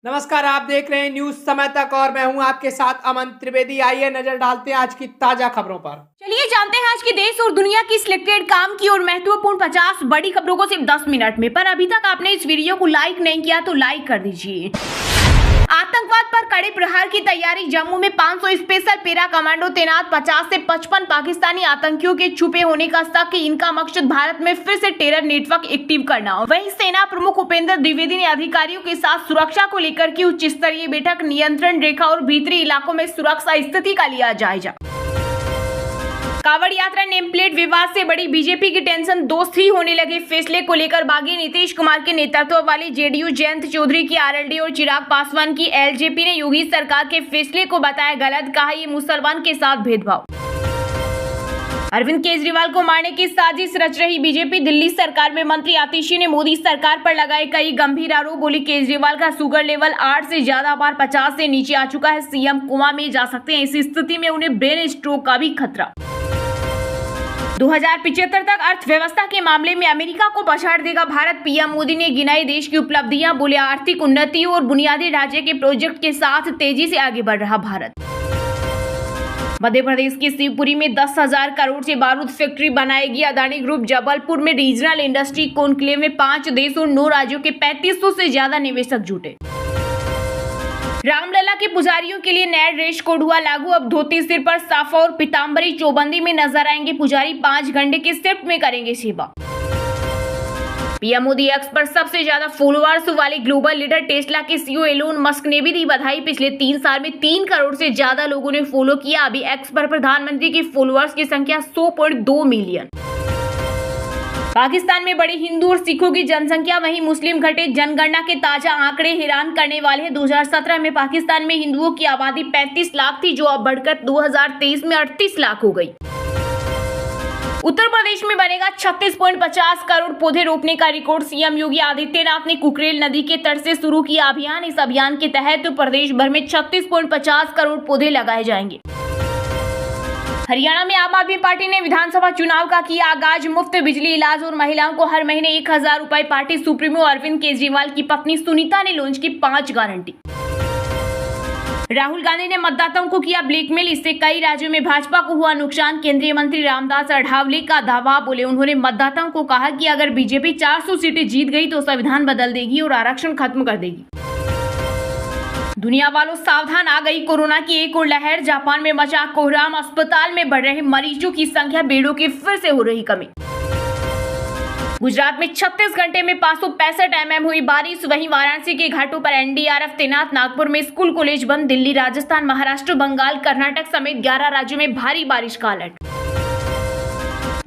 नमस्कार, आप देख रहे हैं न्यूज समय तक और मैं हूं आपके साथ अमन त्रिवेदी। आइए नजर डालते हैं आज की ताजा खबरों पर। चलिए जानते हैं आज के देश और दुनिया की सिलेक्टेड काम की और महत्वपूर्ण 50 बड़ी खबरों को सिर्फ 10 मिनट में। पर अभी तक आपने इस वीडियो को लाइक नहीं किया तो लाइक कर दीजिए। आतंकवाद पर कड़े प्रहार की तैयारी। जम्मू में 500 स्पेशल पैरा कमांडो तैनात। 50 से 55 पाकिस्तानी आतंकियों के छुपे होने का शक कि इनका मकसद भारत में फिर से टेरर नेटवर्क एक्टिव करना। वहीं सेना प्रमुख उपेंद्र द्विवेदी ने अधिकारियों के साथ सुरक्षा को लेकर की उच्च स्तरीय बैठक। नियंत्रण रेखा और भीतरी इलाकों में सुरक्षा स्थिति का लिया जायजा। कांवड़ यात्रा नेम प्लेट विवाद से बड़ी बीजेपी की टेंशन। दोस्त ही होने लगे फैसले को लेकर भागे नीतीश कुमार के नेतृत्व वाली जेडीयू। जयंत चौधरी की आरएलडी और चिराग पासवान की एलजेपी ने योगी सरकार के फैसले को बताया गलत। कहा ये मुसलमान के साथ भेदभाव। अरविंद केजरीवाल को मारने की साजिश रच रही बीजेपी। दिल्ली सरकार में मंत्री आतिशी ने मोदी सरकार पर लगाए कई गंभीर आरोप। बोली केजरीवाल का शुगर लेवल 8 से ज्यादा बार 50 से नीचे आ चुका है। सीएम कोमा में जा सकते हैं। इस स्थिति में उन्हें ब्रेन स्ट्रोक का भी खतरा। 2075 तक अर्थव्यवस्था के मामले में अमेरिका को पछाड़ देगा भारत। पीएम मोदी ने गिनाई देश की उपलब्धियां। बोले आर्थिक उन्नति और बुनियादी ढांचे के प्रोजेक्ट के साथ तेजी से आगे बढ़ रहा भारत। मध्य प्रदेश के शिवपुरी में 10,000 करोड़ से बारूद फैक्ट्री बनाएगी अदानी ग्रुप। जबलपुर में रीजनल इंडस्ट्री कॉन्क्लेव में 5 देशों और 9 राज्यों के 3500 से ज्यादा निवेशक जुटे। रामलला के पुजारियों के लिए नया ड्रेस कोड हुआ लागू। अब धोती सिर पर साफा और पीताम्बरी चौबंदी में नजर आएंगे पुजारी। 5 घंटे के शिफ्ट में करेंगे सेवा। पीएम मोदी एक्स पर सबसे ज्यादा फॉलोअर्स वाले ग्लोबल लीडर टेस्ला के सीईओ एलोन मस्क ने भी दी बधाई। पिछले 3 साल में 3 करोड़ से ज्यादा लोगों ने फॉलो किया। अभी एक्स पर प्रधानमंत्री के फॉलोअर्स की संख्या 100.2 मिलियन। पाकिस्तान में बड़े हिंदू और सिखों की जनसंख्या, वहीं मुस्लिम घटे। जनगणना के ताजा आंकड़े हैरान करने वाले हैं। 2017 में पाकिस्तान में हिंदुओं की आबादी 35 लाख थी, जो अब बढ़कर 2023 में 38 लाख हो गई। उत्तर प्रदेश में बनेगा 36.50 करोड़ पौधे रोपने का रिकॉर्ड। सीएम योगी आदित्यनाथ ने कुकरेल नदी के तट से शुरू किया अभियान। इस अभियान के तहत प्रदेश भर में 36.50 करोड़ पौधे लगाए जाएंगे। हरियाणा में आम आदमी पार्टी ने विधानसभा चुनाव का किया आगाज। मुफ्त बिजली, इलाज और महिलाओं को हर महीने 1,000 रुपए। पार्टी सुप्रीमो अरविंद केजरीवाल की पत्नी सुनीता ने लॉन्च की 5 गारंटी। राहुल गांधी ने मतदाताओं को किया ब्लैकमेल। इससे कई राज्यों में भाजपा को हुआ नुकसान। केंद्रीय मंत्री रामदास अठावले का दावा। बोले उन्होंने मतदाताओं को कहा कि अगर बीजेपी 400 सीटें जीत गई तो संविधान बदल देगी और आरक्षण खत्म कर देगी। दुनिया वालों सावधान, आ गई कोरोना की एक और लहर। जापान में मचा कोहराम। अस्पताल में बढ़ रहे मरीजों की संख्या। बेडों की फिर से हो रही कमी। गुजरात में 36 घंटे में 565 mm हुई बारिश। वहीं वाराणसी के घाटों पर एनडीआरएफ तैनात। नागपुर में स्कूल कॉलेज बंद। दिल्ली, राजस्थान, महाराष्ट्र, बंगाल, कर्नाटक समेत 11 राज्यों में भारी बारिश का अलर्ट।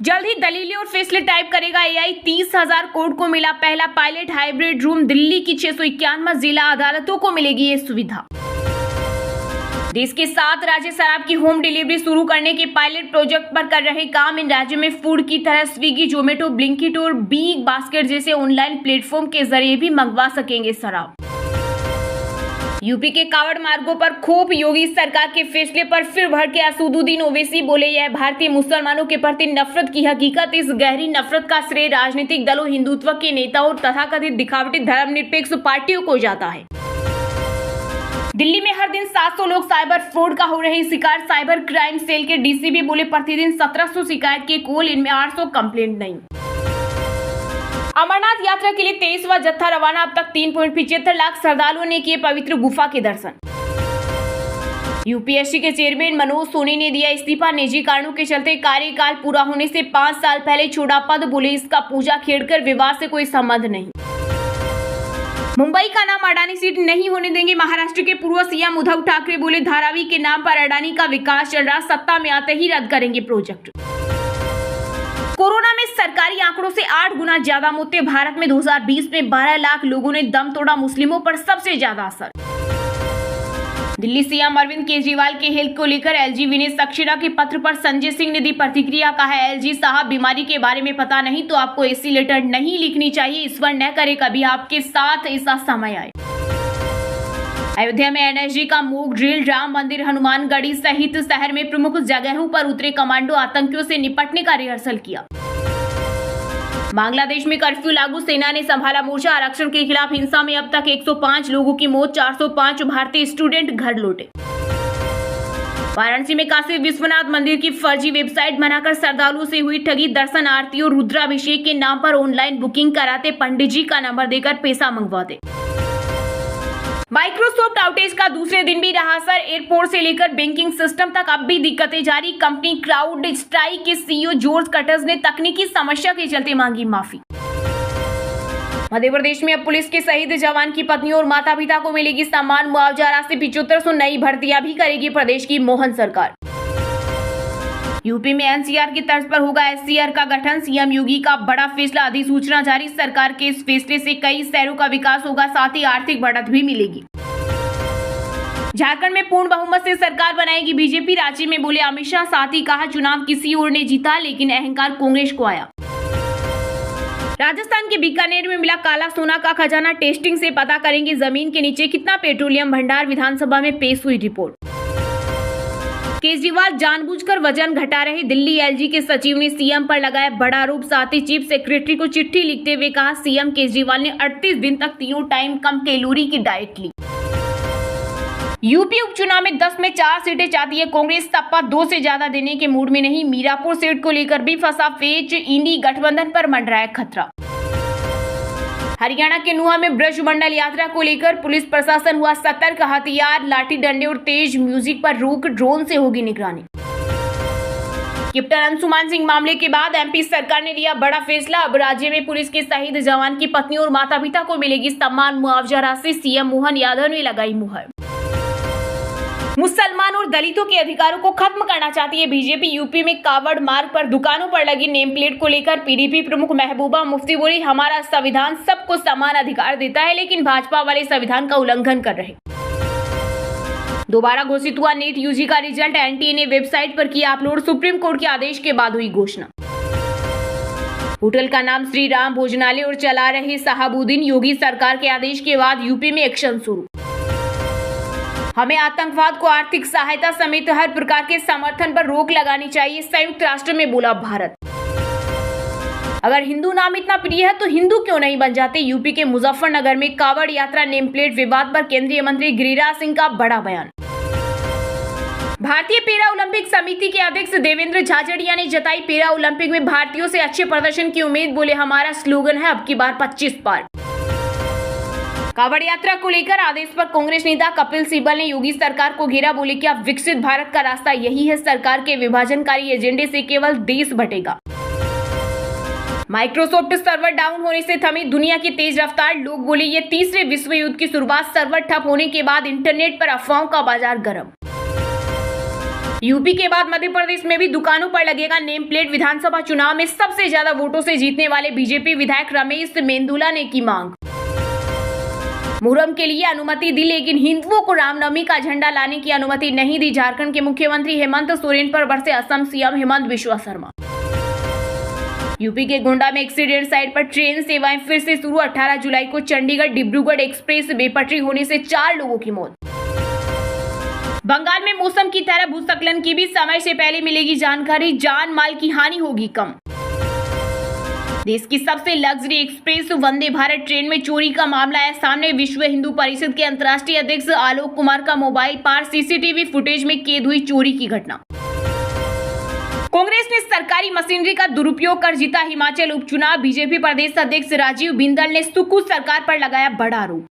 जल्द ही दलीलें और फैसले टाइप करेगा एआई। 30,000 करोड़ को मिला पहला पायलट हाइब्रिड रूम। दिल्ली की 651 जिला अदालतों को मिलेगी ये सुविधा। देश के 7 राज्य शराब की होम डिलीवरी शुरू करने के पायलट प्रोजेक्ट पर कर रहे काम। इन राज्यों में फूड की तरह स्विगी, जोमेटो, ब्लिंकिट और बिग बास्केट जैसे ऑनलाइन प्लेटफॉर्म के जरिए भी मंगवा सकेंगे शराब। यूपी के कांवड़ मार्गों पर खोप। योगी सरकार के फैसले पर फिर भड़के असदुद्दीन ओवैसी। बोले यह भारतीय मुसलमानों के प्रति नफरत की हकीकत। इस गहरी नफरत का श्रेय राजनीतिक दलों, हिंदुत्व के नेताओं और तथाकथित दिखावटी धर्मनिरपेक्ष पार्टियों को जाता है। दिल्ली में हर दिन 700 लोग साइबर फ्रॉड का हो रहे शिकार। साइबर क्राइम सेल के डीसीपी बोले प्रतिदिन 1700 शिकायत के कॉल, इनमें 800 कंप्लेंट नहीं। अमरनाथ यात्रा के लिए 23वां जत्था रवाना। अब तक 3.75 लाख श्रद्धालुओं ने किए पवित्र गुफा के दर्शन। यूपीएससी के चेयरमैन मनोज सोनी ने दिया इस्तीफा। निजी कारणों के चलते कार्यकाल पूरा होने से 5 साल पहले छोड़ा पद। बोले इसका पूजा खेड़कर विवाद से कोई संबंध नहीं। मुंबई का नाम अडानी सीट नहीं होने देंगे महाराष्ट्र के पूर्व सीएम उद्धव ठाकरे। बोले धारावी के नाम पर अडानी का विकास चल रहा, सत्ता में आते ही रद्द करेंगे प्रोजेक्ट। कोरोना में सरकारी आंकड़ों से 8 गुना ज्यादा मौतें। भारत में 2020 में 12 लाख लोगों ने दम तोड़ा। मुस्लिमों पर सबसे ज्यादा असर। दिल्ली सीएम अरविंद केजरीवाल के हेल्थ को लेकर एलजी विनेश सक्सेना के पत्र पर संजय सिंह ने दी प्रतिक्रिया। कहा है एलजी साहब, बीमारी के बारे में पता नहीं तो आपको ऐसी लेटर नहीं लिखनी चाहिए। ईश्वर न करे कभी आपके साथ ऐसा समय आए। अयोध्या में एनएसजी का मॉक ड्रिल। राम मंदिर, हनुमानगढ़ी सहित शहर में प्रमुख जगहों पर उतरे कमांडो। आतंकियों से निपटने का रिहर्सल किया। बांग्लादेश में कर्फ्यू लागू, सेना ने संभाला मोर्चा, आरक्षण के खिलाफ हिंसा में अब तक 105 लोगों की मौत, 405 भारतीय स्टूडेंट घर लौटे। वाराणसी में काशी विश्वनाथ मंदिर की फर्जी वेबसाइट बनाकर श्रद्धालुओं से हुई ठगी, दर्शन, आरती और रुद्राभिषेक के नाम पर ऑनलाइन बुकिंग कराते, पंडित जी का नंबर देकर पैसा मंगवाते। माइक्रोसॉफ्ट आउटेज का दूसरे दिन भी रहा असर, एयरपोर्ट से लेकर बैंकिंग सिस्टम तक अब भी दिक्कतें जारी। कंपनी क्राउड स्ट्राइक के सीईओ जॉर्ज कटर्स ने तकनीकी समस्या के चलते मांगी माफी। मध्य प्रदेश में अब पुलिस के शहीद जवान की पत्नी और माता पिता को मिलेगी सम्मान, मुआवजा राशि 7500, नई भर्तियां भी करेगी प्रदेश की मोहन सरकार। यूपी में एनसीआर की तर्ज पर होगा एससीआर का गठन, सीएम योगी का बड़ा फैसला, अधिसूचना जारी। सरकार के इस फैसले से कई शहरों का विकास होगा, साथ ही आर्थिक बढ़त भी मिलेगी। झारखंड में पूर्ण बहुमत से सरकार बनाएगी बीजेपी, रांची में बोले अमित शाह, साथ ही कहा चुनाव किसी और ने जीता लेकिन अहंकार कांग्रेस को आया। राजस्थान के बीकानेर में मिला काला सोना का खजाना, टेस्टिंग से पता करेंगे जमीन के नीचे कितना पेट्रोलियम भंडार, विधानसभा में पेश हुई रिपोर्ट। केजरीवाल जानबूझकर वजन घटा रहे, दिल्ली एलजी के सचिव ने सीएम पर लगाया बड़ा आरोप, साथ ही चीफ सेक्रेटरी को चिट्ठी लिखते हुए कहा सीएम केजरीवाल ने 38 दिन तक तीनों टाइम कम कैलोरी की डाइट ली। यूपी उपचुनाव में 10 में 4 सीटें चाहती है कांग्रेस, सपा 2 से ज्यादा देने के मूड में नहीं। मीरापुर सीट को लेकर भी फंसा पेच, इंडी गठबंधन पर मंडराया खतरा। हरियाणा के नुहा में ब्रज मंडल यात्रा को लेकर पुलिस प्रशासन हुआ सतर्क, हथियार, लाठी डंडे और तेज म्यूजिक पर रोक, ड्रोन से होगी निगरानी। कैप्टन अंशुमान सिंह मामले के बाद एमपी सरकार ने लिया बड़ा फैसला, अब राज्य में पुलिस के शहीद जवान की पत्नी और माता पिता को मिलेगी सम्मान, मुआवजा राशि, सीएम मोहन यादव ने लगाई मुहर। मुसलमान और दलितों के अधिकारों को खत्म करना चाहती है बीजेपी, यूपी में कावड़ मार्ग पर दुकानों पर लगी नेम प्लेट को लेकर पीडीपी प्रमुख महबूबा मुफ्ती बोली हमारा संविधान सबको समान अधिकार देता है, लेकिन भाजपा वाले संविधान का उल्लंघन कर रहे। दोबारा घोषित हुआ नीट यूजी का रिजल्ट, एनटीए ने वेबसाइट पर किया अपलोड, सुप्रीम कोर्ट के आदेश के बाद हुई घोषणा। होटल का नाम श्री राम भोजनालय और चला रहे शहाबुद्दीन, योगी सरकार के आदेश के बाद यूपी में एक्शन शुरू। हमें आतंकवाद को आर्थिक सहायता समेत हर प्रकार के समर्थन पर रोक लगानी चाहिए, संयुक्त राष्ट्र में बोला भारत। अगर हिंदू नाम इतना प्रिय है तो हिंदू क्यों नहीं बन जाते, यूपी के मुजफ्फरनगर में कावड़ यात्रा नेम प्लेट विवाद पर केंद्रीय मंत्री गिरिराज सिंह का बड़ा बयान। भारतीय पैरा ओलंपिक समिति के अध्यक्ष देवेंद्र झाझड़िया ने जताई पैरा ओलंपिक में भारतीयों से अच्छे प्रदर्शन की उम्मीद, बोले हमारा स्लोगन है अब की बार 25 पार। कावड़ यात्रा को लेकर आदेश पर कांग्रेस नेता कपिल सिब्बल ने योगी सरकार को घेरा, बोले कि अब विकसित भारत का रास्ता यही है, सरकार के विभाजनकारी एजेंडे से केवल देश बटेगा। माइक्रोसॉफ्ट सर्वर डाउन होने से थमी दुनिया की तेज रफ्तार, लोग बोले ये तीसरे विश्व युद्ध की शुरुआत, सर्वर ठप होने के बाद इंटरनेट पर अफवाहों का बाजार गर्म। यूपी के बाद मध्य प्रदेश में भी दुकानों पर लगेगा नेम प्लेट, विधानसभा चुनाव में सबसे ज्यादा वोटों से जीतने वाले बीजेपी विधायक रमेश मेंदुला ने की मांग। मुहर्रम के लिए अनुमति दी, लेकिन हिंदुओं को रामनवमी का झंडा लाने की अनुमति नहीं दी। झारखंड के मुख्यमंत्री हेमंत सोरेन पर बरसे असम सीएम हेमंत बिश्वा शर्मा। यूपी के गोंडा में एक्सीडेंट साइट पर ट्रेन सेवाएं फिर से शुरू, 18 जुलाई को चंडीगढ़ डिब्रूगढ़ एक्सप्रेस बेपटरी होने से 4 लोगों की मौत। बंगाल में मौसम की तरह भूस्खलन की भी समय से पहले मिलेगी जानकारी, जान माल की हानि होगी कम। देश की सबसे luxury express Vande Bharat train में चोरी का मामला है सामने, विश्व हिंदू परिषद के अंतर्राष्ट्रीय अध्यक्ष आलोक कुमार का मोबाइल पार, सीसीटीवी फुटेज में कैद हुई चोरी की घटना। कांग्रेस ने सरकारी मशीनरी का दुरुपयोग कर जीता हिमाचल उपचुनाव, बीजेपी प्रदेश अध्यक्ष राजीव बिंदल ने सुक्खू सरकार पर लगाया बड़ा आरोप।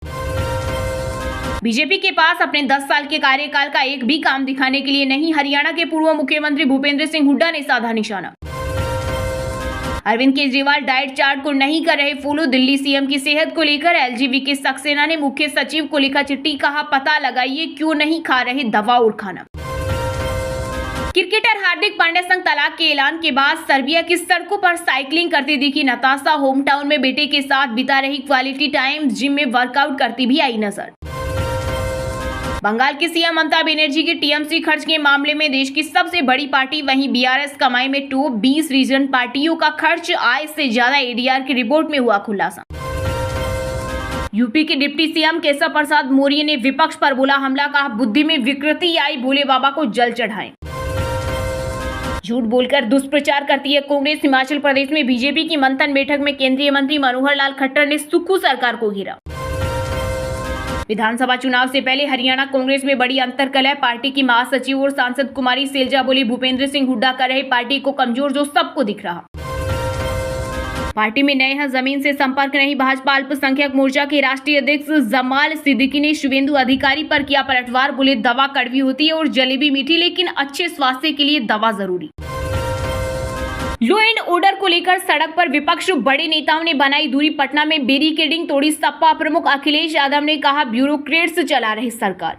बीजेपी के पास अपने 10 साल के कार्यकाल का एक भी काम दिखाने के लिए नहीं, हरियाणा के पूर्व मुख्यमंत्री भूपेंद्र सिंह हुड्डा ने साधा निशाना। अरविंद केजरीवाल डाइट चार्ट को नहीं कर रहे फॉलो, दिल्ली सीएम की सेहत को लेकर एलजीबी के सक्सेना ने मुख्य सचिव को लिखा चिट्ठी, कहा पता लगाइए क्यों नहीं खा रहे दवा और खाना। क्रिकेटर हार्दिक पांड्या संग तलाक के ऐलान के बाद सर्बिया की सड़कों पर साइकिलिंग करती दिखी नताशा, होम टाउन में बेटे के साथ बिता रही क्वालिटी टाइम, जिम में वर्कआउट करती भी आई नजर। बंगाल की सीएम ममता बनर्जी के टीएमसी खर्च के मामले में देश की सबसे बड़ी पार्टी, वहीं बीआरएस कमाई में टॉप 20 रीजन पार्टियों का खर्च आय से ज्यादा, एडीआर की रिपोर्ट में हुआ खुलासा। यूपी के डिप्टी सीएम केशव प्रसाद मौर्य ने विपक्ष पर बोला हमला, कहा बुद्धि में विकृति आई, भोले बाबा को जल चढ़ाएं। झूठ बोलकर दुष्प्रचार करती है कांग्रेस। हिमाचल प्रदेश में बीजेपी की मंथन बैठक में केंद्रीय मंत्री मनोहर लाल खट्टर ने सुक्खू सरकार को घेरा। विधानसभा चुनाव से पहले हरियाणा कांग्रेस में बड़ी अंतरकलह। पार्टी की महासचिव और सांसद कुमारी सैलजा बोली, भूपेंद्र सिंह हुड्डा कर रहे पार्टी को कमजोर, जो सबको दिख रहा। पार्टी में नए हैं, जमीन से संपर्क नहीं। भाजपा अल्पसंख्यक मोर्चा के राष्ट्रीय अध्यक्ष जमाल सिद्दीकी ने शुभेंदु अधिकारी पर किया पलटवार। बोले, दवा कड़वी होती है और जलेबी मीठी, लेकिन अच्छे स्वास्थ्य के लिए दवा जरूरी। लॉ एंड ऑर्डर को लेकर सड़क पर विपक्ष, बड़े नेताओं ने बनाई दूरी। पटना में बैरिकेडिंग तोड़ी। सपा प्रमुख अखिलेश यादव ने कहा, ब्यूरोक्रेट्स चला रही सरकार।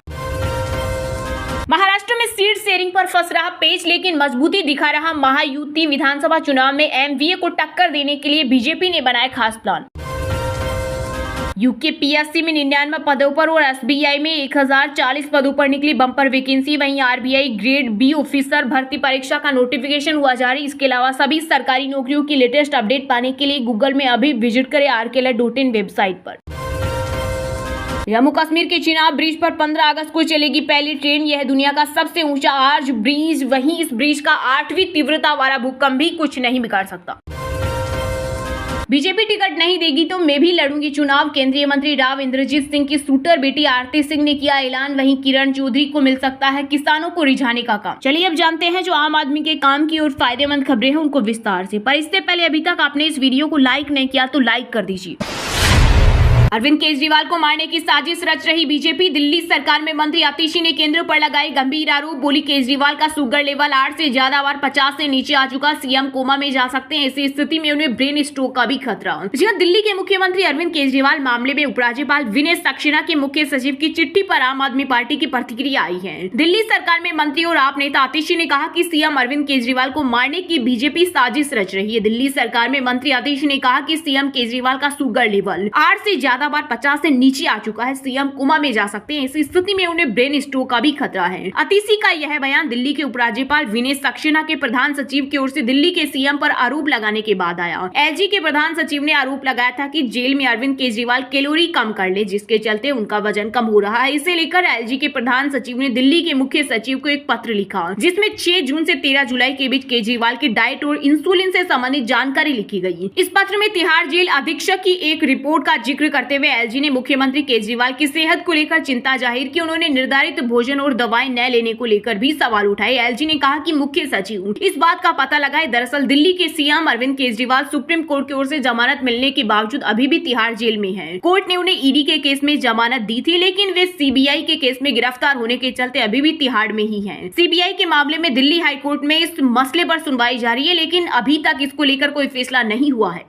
महाराष्ट्र में सीट शेयरिंग पर फंस रहा पेच, लेकिन मजबूती दिखा रहा महायुति। विधानसभा चुनाव में एमवीए को टक्कर देने के लिए बीजेपी ने बनाया खास प्लान। यूके पीएससी में 99 पदों पर और एसबीआई में 1040 पदों पर निकली बम्पर वैकेंसी। वहीं आरबीआई ग्रेड बी ऑफिसर भर्ती परीक्षा का नोटिफिकेशन हुआ जारी। इसके अलावा सभी सरकारी नौकरियों की लेटेस्ट अपडेट पाने के लिए गूगल में अभी विजिट करें rkla.in वेबसाइट पर। जम्मू कश्मीर के चिनाब ब्रिज पर 15 अगस्त को चलेगी पहली ट्रेन। यह दुनिया का सबसे ऊंचा आर्च ब्रिज। वहीं इस ब्रिज का 8वीं तीव्रता वाला भूकंप भी कुछ नहीं बिगाड़ सकता। बीजेपी टिकट नहीं देगी तो मैं भी लड़ूंगी चुनाव। केंद्रीय मंत्री राव इंद्रजीत सिंह की शूटर बेटी आरती सिंह ने किया ऐलान। वहीं किरण चौधरी को मिल सकता है किसानों को रिझाने का काम। चलिए अब जानते हैं जो आम आदमी के काम की और फायदेमंद खबरें हैं उनको विस्तार से। पर इससे पहले अभी तक आपने इस वीडियो को लाइक नहीं किया तो लाइक कर दीजिए। अरविंद केजरीवाल को मारने की साजिश रच रही बीजेपी। दिल्ली सरकार में मंत्री आतिशी ने केंद्र पर लगाए गंभीर आरोप। बोली, केजरीवाल का शुगर लेवल 8 से ज्यादा बार 50 से नीचे आ चुका। सीएम कोमा में जा सकते हैं। ऐसी स्थिति में उन्हें ब्रेन स्ट्रोक का भी खतरा। जहां दिल्ली के मुख्यमंत्री अरविंद केजरीवाल मामले में उपराज्यपाल विनय सक्सेना के मुख्य सचिव की चिट्ठी पर आम आदमी पार्टी की प्रतिक्रिया आई है। दिल्ली सरकार में मंत्री और आप नेता आतिशी ने कहा कि सीएम अरविंद केजरीवाल को मारने की बीजेपी साजिश रच रही है। दिल्ली सरकार में मंत्री आतिशी ने कहा कि सीएम केजरीवाल का शुगर लेवल 8 से ज्यादा बार 50 से नीचे आ चुका है। सीएम कोमा में जा सकते हैं। ऐसी स्थिति में उन्हें ब्रेन स्ट्रोक का भी खतरा है। आतिशी का यह बयान दिल्ली के उपराज्यपाल विनय सक्सेना के प्रधान सचिव की ओर से दिल्ली के सीएम पर आरोप लगाने के बाद आया। एलजी के प्रधान सचिव ने आरोप लगाया था कि जेल में अरविंद केजरीवाल कैलोरी कम कर ले, जिसके चलते उनका वजन कम हो रहा है। इसे लेकर एलजी के प्रधान सचिव ने दिल्ली के मुख्य सचिव को एक पत्र लिखा, जिसमें 6 जून से 13 जुलाई के बीच केजरीवाल की डाइट और इंसुलिन से संबंधित जानकारी लिखी गई। इस पत्र में तिहाड़ जेल अधीक्षक की एक रिपोर्ट का जिक्र करते हुए एलजी ने मुख्यमंत्री केजरीवाल की सेहत को लेकर चिंता जाहिर की। उन्होंने निर्धारित भोजन और दवाएं न लेने को लेकर भी सवाल उठाए। एलजी ने कहा कि मुख्य सचिव इस बात का पता लगाए। दरअसल दिल्ली के CM Arvind Kejriwal Supreme Court की ओर से जमानत मिलने के बावजूद अभी भी तिहाड़ जेल में हैं। कोर्ट ने उन्हें ईडी के केस में जमानत दी थी, लेकिन वे सीबीआई के केस में गिरफ्तार होने के चलते अभी भी तिहाड़ में ही हैं। सीबीआई के मामले में दिल्ली हाईकोर्ट में इस मसले पर सुनवाई जारी है, लेकिन अभी तक इसको लेकर कोई फैसला नहीं हुआ है।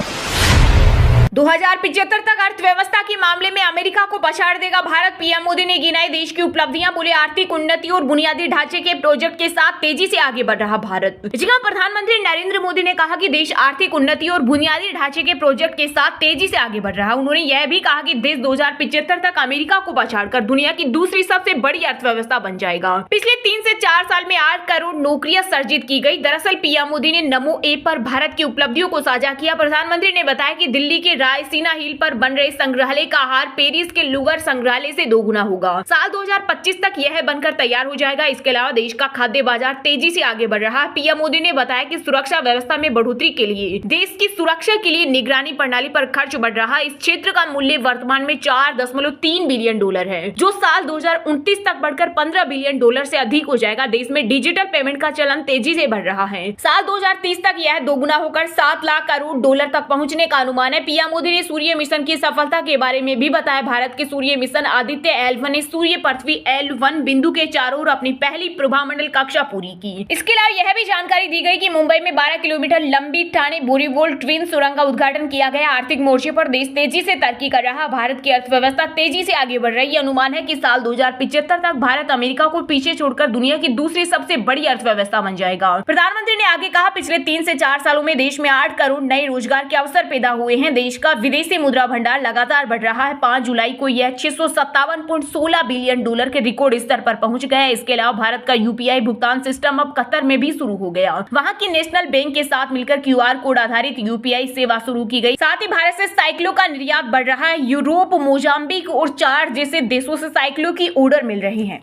2075 तक अर्थव्यवस्था के मामले में अमेरिका को पछाड़ देगा भारत। पीएम मोदी ने गिनाई देश की उपलब्धियां। बोले, आर्थिक उन्नति और बुनियादी ढांचे के प्रोजेक्ट के साथ तेजी से आगे बढ़ रहा भारत। जहां प्रधानमंत्री नरेंद्र मोदी ने कहा कि देश आर्थिक उन्नति और बुनियादी ढांचे के प्रोजेक्ट के साथ तेजी से आगे बढ़ रहा। उन्होंने यह भी कहा कि देश 2075 तक अमेरिका को पछाड़कर दुनिया की दूसरी सबसे बड़ी अर्थव्यवस्था बन जाएगा। पिछले 3 से 4 साल में 8 करोड़ नौकरियां सर्जित की गई। दरअसल पीएम मोदी ने नमो ऐप पर भारत की उपलब्धियों को साझा किया। प्रधानमंत्री ने बताया कि दिल्ली के रायसीना हिल पर बन रहे संग्रहालय का आहार पेरिस के लुगर संग्रहालय से 2 गुना होगा। साल 2025 तक यह बनकर तैयार हो जाएगा। इसके अलावा देश का खाद्य बाजार तेजी से आगे बढ़ रहा है। पीएम मोदी ने बताया कि सुरक्षा व्यवस्था में बढ़ोतरी के लिए देश की सुरक्षा के लिए निगरानी प्रणाली पर खर्च बढ़ रहा है। इस क्षेत्र का मूल्य वर्तमान में $4.3 बिलियन है, जो साल 2029 तक बढ़कर $15 बिलियन से अधिक हो जाएगा। देश में डिजिटल पेमेंट का चलन तेजी से बढ़ रहा है। साल 2030 तक यह 2 गुना होकर $7 लाख करोड़ तक पहुंचने का अनुमान है। पीएम मोदी ने सूर्य मिशन की सफलता के बारे में भी बताया। भारत के सूर्य मिशन आदित्य L1 ने सूर्य पृथ्वी L1 बिंदु के चारों ओर अपनी पहली प्रभामंडल कक्षा पूरी की। इसके अलावा यह भी जानकारी दी गई कि मुंबई में 12 किलोमीटर लंबी ठाणे बोरीवोल ट्विन सुरंग का उद्घाटन किया गया। आर्थिक मोर्चे पर देश तेजी से तरक्की कर रहा। भारत की अर्थव्यवस्था तेजी से आगे बढ़ रही है। अनुमान है कि साल 2075 तक भारत अमेरिका को पीछे छोड़कर दुनिया की दूसरी सबसे बड़ी अर्थव्यवस्था बन जाएगा। प्रधानमंत्री ने आगे कहा, पिछले 3 से 4 सालों में देश में 8 करोड़ नए रोजगार के अवसर पैदा हुए हैं। देश का विदेशी मुद्रा भंडार लगातार बढ़ रहा है। 5 जुलाई को यह $657.16 बिलियन के रिकॉर्ड स्तर पर पहुंच गया। इसके अलावा भारत का यूपीआई भुगतान सिस्टम अब कतर में भी शुरू हो गया। वहां की नेशनल बैंक के साथ मिलकर क्यूआर कोड आधारित यूपीआई सेवा शुरू की गई। साथ ही भारत से साइकिलों का निर्यात बढ़ रहा है। यूरोप, मोजाम्बिक और चाड जैसे देशों से साइकिलों की ऑर्डर मिल रही है।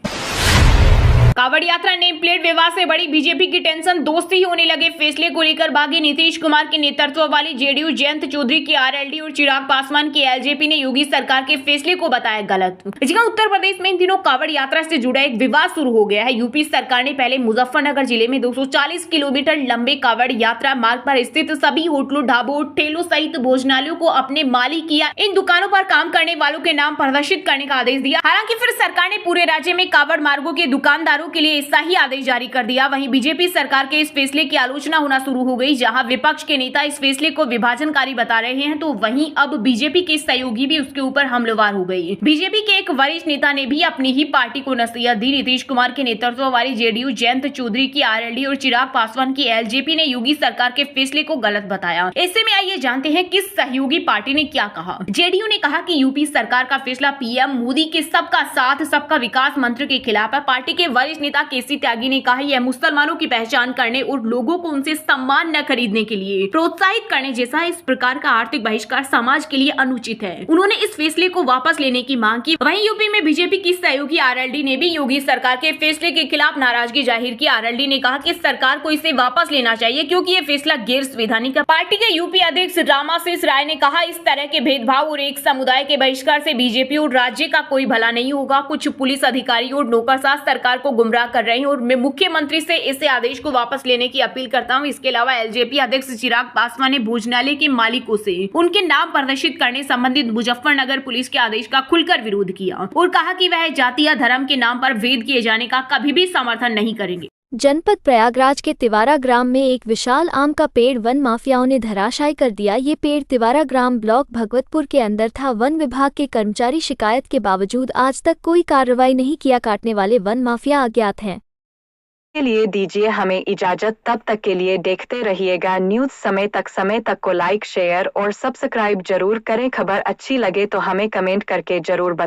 कावड़ यात्रा नेम प्लेट विवाद से बड़ी बीजेपी की टेंशन, दोस्ती ही होने लगे फैसले को लेकर भागे नीतीश कुमार के नेतृत्व वाली जेडीयू, जयंत चौधरी की आरएलडी और चिराग पासवान की एलजेपी ने योगी सरकार के फैसले को बताया गलत। जहां उत्तर प्रदेश में इन दिनों कावड़ यात्रा से जुड़ा एक विवाद शुरू हो गया है। यूपी सरकार ने पहले मुजफ्फरनगर जिले में 240 किलोमीटर लंबे कावड़ यात्रा मार्ग पर स्थित सभी होटलों, ढाबों, ठेलों सहित भोजनालयों को अपने मालिक या इन दुकानों पर काम करने वालों के नाम प्रदर्शित करने का आदेश दिया। हालांकि फिर सरकार ने पूरे राज्य में कावड़ मार्गों के दुकानदारों के लिए ऐसा ही आदेश जारी कर दिया। वहीं बीजेपी सरकार के इस फैसले की आलोचना होना शुरू हो गई। जहां विपक्ष के नेता इस फैसले को विभाजनकारी बता रहे हैं, तो वहीं अब बीजेपी के सहयोगी भी उसके ऊपर हमलावर हो गई। बीजेपी के एक वरिष्ठ नेता ने भी अपनी ही पार्टी को नसीहत दी। नीतीश कुमार के नेतृत्व वाली जेडीयू, जयंत चौधरी की आरएलडी और चिराग पासवान की एलजेपी ने योगी सरकार के फैसले को गलत बताया। ऐसे में आइए जानते हैं किस सहयोगी पार्टी ने क्या कहा। जेडीयू ने कहा कि यूपी सरकार का फैसला पीएम मोदी के सबका साथ सबका विकास मंत्र के खिलाफ है। पार्टी के वरिष्ठ नेता केसी त्यागी ने कहा, यह मुसलमानों की पहचान करने और लोगों को उनसे सम्मान न खरीदने के लिए प्रोत्साहित करने जैसा इस प्रकार का आर्थिक बहिष्कार समाज के लिए अनुचित है। उन्होंने इस फैसले को वापस लेने की मांग की। वहीं यूपी में बीजेपी की सहयोगी आरएलडी ने भी योगी सरकार के फैसले के खिलाफ नाराजगी जाहिर की। आरएलडी ने कहा कि सरकार को इसे वापस लेना चाहिए क्योंकि ये फैसला गैर संवैधानिक है। पार्टी के यूपी अध्यक्ष रामाशीष राय ने कहा, इस तरह के भेदभाव और एक समुदाय के बहिष्कार से बीजेपी और राज्य का कोई भला नहीं होगा। कुछ पुलिस अधिकारी और नौकरशाह सरकार को गुमराह कर रहे हैं और मैं मुख्यमंत्री से इस आदेश को वापस लेने की अपील करता हूं। इसके अलावा एलजेपी अध्यक्ष चिराग पासवान ने भोजनालय के मालिकों से उनके नाम प्रदर्शित करने संबंधित मुजफ्फरनगर पुलिस के आदेश का खुलकर विरोध किया और कहा कि वह जाति या धर्म के नाम पर भेद किए जाने का कभी भी समर्थन नहीं करेंगे। जनपद प्रयागराज के तिवारा ग्राम में एक विशाल आम का पेड़ वन माफियाओं ने धराशायी कर दिया। ये पेड़ तिवारा ग्राम ब्लॉक भगवतपुर के अंदर था। वन विभाग के कर्मचारी शिकायत के बावजूद आज तक कोई कार्रवाई नहीं किया। काटने वाले वन माफिया अज्ञात हैं। के लिए दीजिए हमें इजाजत। तब तक के लिए देखते रहिएगा न्यूज समय तक को लाइक, शेयर और सब्सक्राइब जरूर करें। खबर अच्छी लगे तो हमें कमेंट करके जरूर बताएं।